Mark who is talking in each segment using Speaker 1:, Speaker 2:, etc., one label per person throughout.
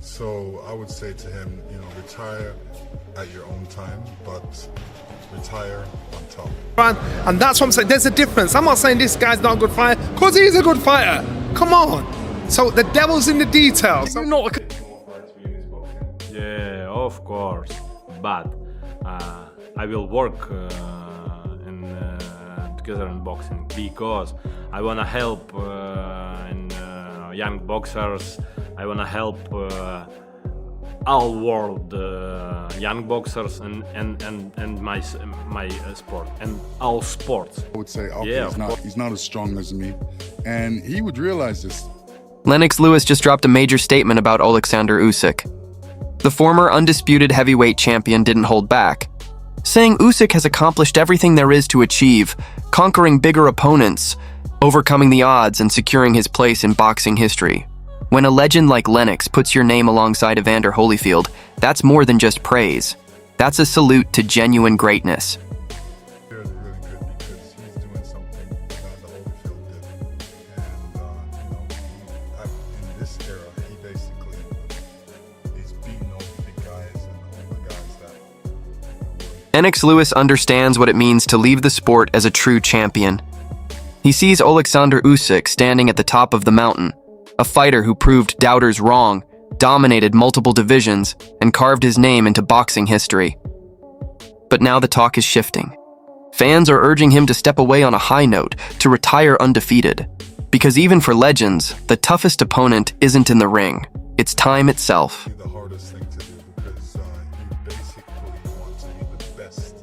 Speaker 1: So I would say to him, you know, retire at your own time, but retire on top.
Speaker 2: And that's what I'm saying. There's a difference. I'm not saying this guy's not a good fighter, because he's a good fighter. Come on. So the devil's in the details.
Speaker 3: You're not a... Yeah, of course. But I will work together in boxing because I wanna help young boxers. I wanna help all world young boxers and my sport and all sports.
Speaker 4: I would say, okay, he's not as strong as me, and he would realize this.
Speaker 5: Lennox Lewis just dropped a major statement about Oleksandr Usyk. The former undisputed heavyweight champion didn't hold back, saying Usyk has accomplished everything there is to achieve, conquering bigger opponents, overcoming the odds, and securing his place in boxing history. When a legend like Lennox puts your name alongside Evander Holyfield, that's more than just praise. That's a salute to genuine greatness.
Speaker 1: Really good because he's doing something that Holyfield did. And, in this era, he's beating all the big guys and all the guys that...
Speaker 5: Lennox Lewis understands what it means to leave the sport as a true champion. He sees Oleksandr Usyk standing at the top of the mountain, a fighter who proved doubters wrong, dominated multiple divisions, and carved his name into boxing history. But now the talk is shifting. Fans are urging him to step away on a high note, to retire undefeated. Because even for legends, the toughest opponent isn't in the ring. It's time itself.
Speaker 1: The hardest thing to do because you basically want to be the best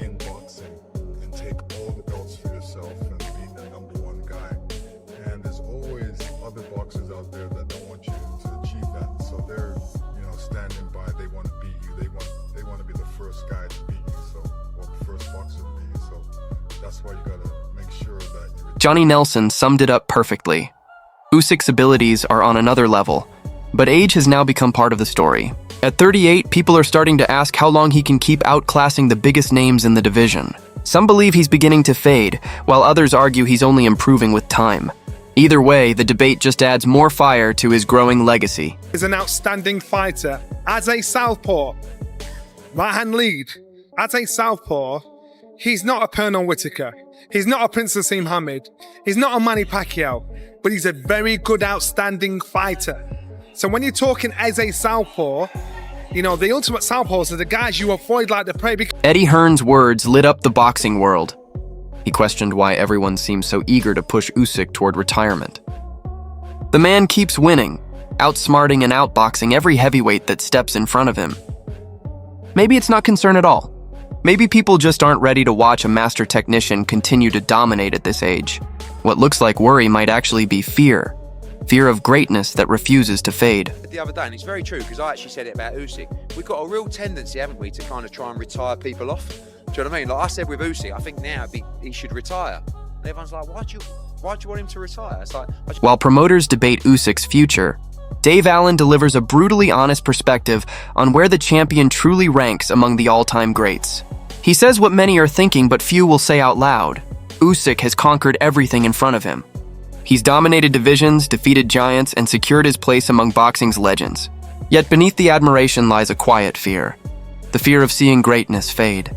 Speaker 1: in boxing and take all the belts for yourself and be the #1 guy. And there's always other boxers out there that don't want you to achieve that. So they're, standing by. They want to beat you. They want to be the first guy to beat you. Or the first boxer to beat you. So that's why you gotta make sure that you...
Speaker 5: Johnny Nelson summed it up perfectly. Usyk's abilities are on another level, but age has now become part of the story. At 38, people are starting to ask how long he can keep outclassing the biggest names in the division. Some believe he's beginning to fade, while others argue he's only improving with time. Either way, the debate just adds more fire to his growing legacy.
Speaker 2: He's an outstanding fighter. As a southpaw, right-hand lead, as a southpaw, he's not a Pernell Whitaker. He's not a Prince Nassim Hamed. He's not a Manny Pacquiao, but he's a very good, outstanding fighter. So when you're talking as a southpaw, the ultimate southpaws are the guys you avoid like the prey.
Speaker 5: Eddie Hearn's words lit up the boxing world. He questioned why everyone seems so eager to push Usyk toward retirement. The man keeps winning, outsmarting and outboxing every heavyweight that steps in front of him. Maybe it's not concern at all. Maybe people just aren't ready to watch a master technician continue to dominate at this age. What looks like worry might actually be fear. Fear of greatness that refuses to fade.
Speaker 6: The other day, and it's very true because I actually said it about Usyk. We've got a real tendency, haven't we, to kind of try and retire people off. Do you know what I mean? Like I said with Usyk, I think now he should retire. And everyone's like, why do you want him to retire? It's like,
Speaker 5: while promoters debate Usyk's future, Dave Allen delivers a brutally honest perspective on where the champion truly ranks among the all-time greats. He says what many are thinking but few will say out loud. Usyk has conquered everything in front of him. He's dominated divisions, defeated giants, and secured his place among boxing's legends. Yet beneath the admiration lies a quiet fear. The fear of seeing greatness fade.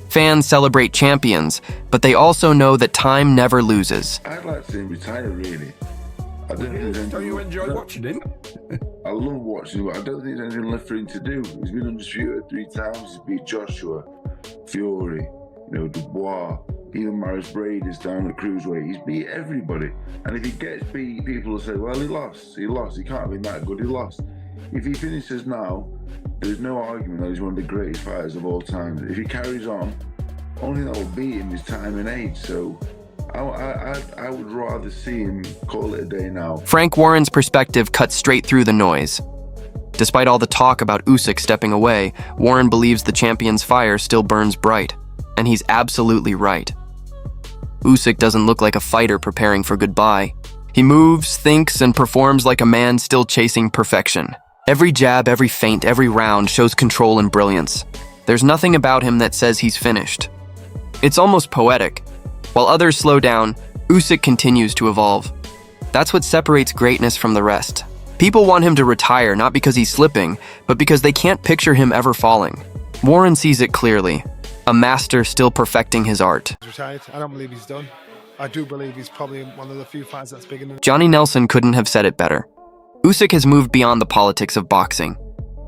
Speaker 5: Fans celebrate champions, but they also know that time never loses.
Speaker 7: I'd like to see him retire, really. I don't think there's
Speaker 3: So you enjoy watching him?
Speaker 7: I love watching him, but I don't think there's anything left for him to do. He's been undisputed 3 times. He's beat Joshua, Fury, Dubois, even Maris Brady's down at cruiserweight. He's beat everybody. And if he gets beat, people will say, well, he lost. He can't have been that good. He lost. If he finishes now, there's no argument that he's one of the greatest fighters of all time. If he carries on, only that will beat him is time and age. So I would rather see him call it a day now.
Speaker 5: Frank Warren's perspective cuts straight through the noise. Despite all the talk about Usyk stepping away, Warren believes the champion's fire still burns bright. And he's absolutely right. Usyk doesn't look like a fighter preparing for goodbye. He moves, thinks, and performs like a man still chasing perfection. Every jab, every feint, every round shows control and brilliance. There's nothing about him that says he's finished. It's almost poetic. While others slow down, Usyk continues to evolve. That's what separates greatness from the rest. People want him to retire not because he's slipping, but because they can't picture him ever falling. Warren sees it clearly, a master still perfecting his art.
Speaker 2: He's retired. I don't believe he's done. I do believe he's probably one of the few fighters that's bigger than.
Speaker 5: Johnny Nelson couldn't have said it better. Usyk has moved beyond the politics of boxing.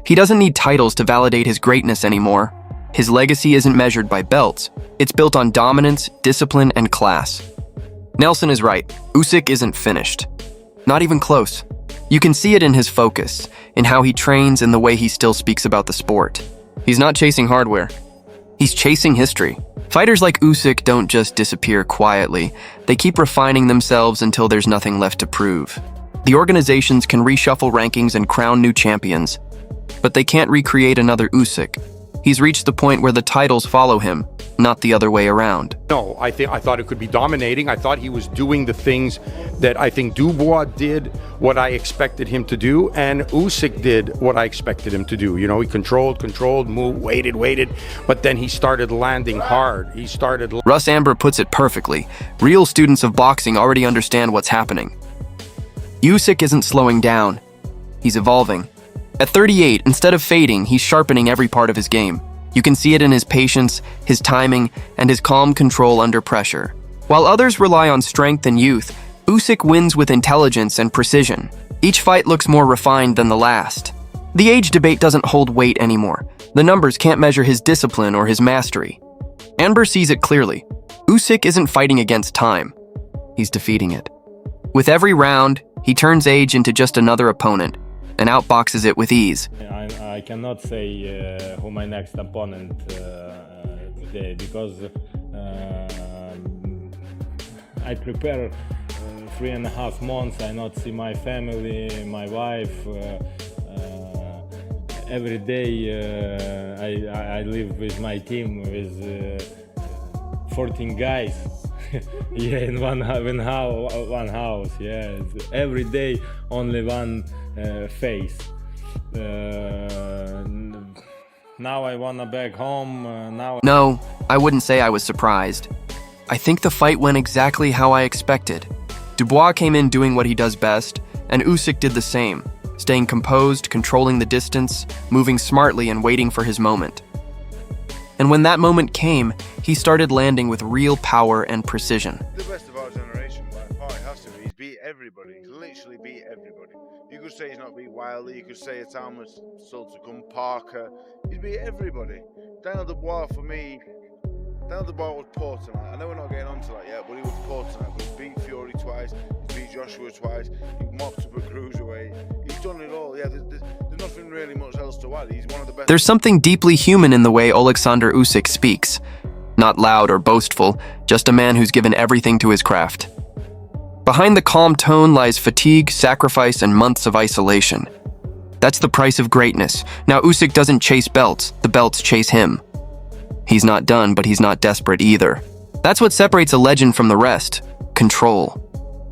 Speaker 5: He doesn't need titles to validate his greatness anymore. His legacy isn't measured by belts. It's built on dominance, discipline, and class. Nelson is right. Usyk isn't finished. Not even close. You can see it in his focus, in how he trains, and the way he still speaks about the sport. He's not chasing hardware. He's chasing history. Fighters like Usyk don't just disappear quietly. They keep refining themselves until there's nothing left to prove. The organizations can reshuffle rankings and crown new champions, but they can't recreate another Usyk. He's reached the point where the titles follow him, not the other way around.
Speaker 8: No, I thought it could be dominating. I thought he was doing the things that I think Dubois did, what I expected him to do, and Usyk did what I expected him to do. You know, he controlled, moved, waited, but then he started landing hard.
Speaker 5: Russ Amber puts it perfectly. Real students of boxing already understand what's happening. Usyk isn't slowing down. He's evolving. At 38, instead of fading, he's sharpening every part of his game. You can see it in his patience, his timing, and his calm control under pressure. While others rely on strength and youth, Usyk wins with intelligence and precision. Each fight looks more refined than the last. The age debate doesn't hold weight anymore. The numbers can't measure his discipline or his mastery. Amber sees it clearly. Usyk isn't fighting against time. He's defeating it. With every round, he turns age into just another opponent and outboxes it with ease.
Speaker 3: I cannot say who my next opponent today, because I prepare 3.5 months. I not see my family, my wife. Every day I live with my team with 14 guys. Yeah, in one house. Yeah, every day only one face. Now I wanna back home.
Speaker 5: No, I wouldn't say I was surprised. I think the fight went exactly how I expected. Dubois came in doing what he does best, and Usyk did the same, staying composed, controlling the distance, moving smartly, and waiting for his moment. And when that moment came, he started landing with real power and precision.
Speaker 9: The best of our generation, by far, it has to be. He's beat everybody. He's literally beat everybody. You could say he's not beat Wiley. You could say it's Thomas, Sultan, Parker. He's beat everybody. Daniel Dubois, for me, Daniel Dubois was poor tonight. I know we're not getting onto that yet, but he was poor tonight. But he beat Fury twice. He beat Joshua twice. He mopped up a cruiserweight. He's done it all. Yeah, there's nothing really much else to add. He's one of the best.
Speaker 5: There's something deeply human in the way Oleksandr Usyk speaks. Not loud or boastful, just a man who's given everything to his craft. Behind the calm tone lies fatigue, sacrifice, and months of isolation. That's the price of greatness. Now Usyk doesn't chase belts, the belts chase him. He's not done, but he's not desperate either. That's what separates a legend from the rest: control.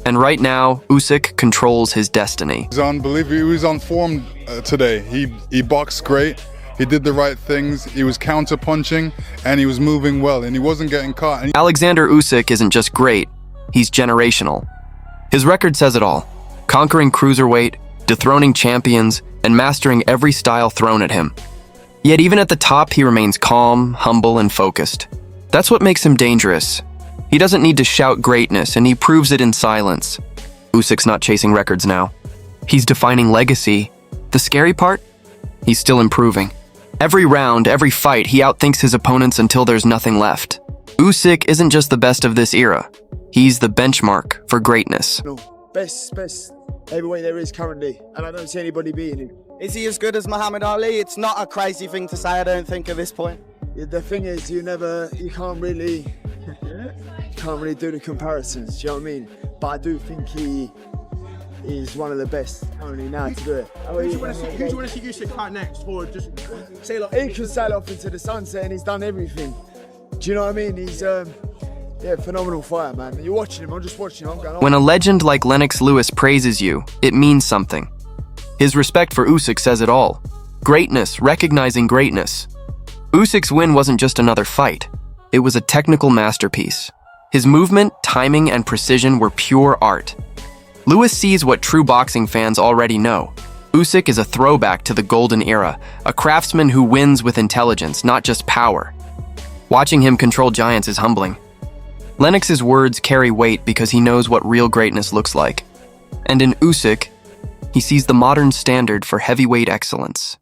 Speaker 5: And right now, Usyk controls his destiny.
Speaker 4: He's unbelievable. He was on form today. He boxed great. He did the right things. He was counter-punching, and he was moving well, and he wasn't getting caught.
Speaker 5: Oleksandr Usyk isn't just great, he's generational. His record says it all: conquering cruiserweight, dethroning champions, and mastering every style thrown at him. Yet even at the top, he remains calm, humble, and focused. That's what makes him dangerous. He doesn't need to shout greatness, and he proves it in silence. Usyk's not chasing records now. He's defining legacy. The scary part? He's still improving. Every round, every fight, he outthinks his opponents until there's nothing left. Usyk isn't just the best of this era. He's the benchmark for greatness.
Speaker 10: No, best heavyweight there is currently, and I don't see anybody beating him.
Speaker 11: Is he as good as Muhammad Ali? It's not a crazy thing to say, I don't think, at this point.
Speaker 10: The thing is, you can't really do the comparisons, do you know what I mean? But I do think he is one of the best currently now to do it. Who do you want to see Usyk fight next, or just sail off? He could sail off into the sunset, and he's done everything. Do you know what I mean? He's phenomenal fighter, man. You're watching him, I'm just watching him, I'm going on.
Speaker 5: When a legend like Lennox Lewis praises you, it means something. His respect for Usyk says it all. Greatness, recognizing greatness. Usyk's win wasn't just another fight. It was a technical masterpiece. His movement, timing, and precision were pure art. Lewis sees what true boxing fans already know. Usyk is a throwback to the golden era, a craftsman who wins with intelligence, not just power. Watching him control giants is humbling. Lennox's words carry weight because he knows what real greatness looks like. And in Usyk, he sees the modern standard for heavyweight excellence.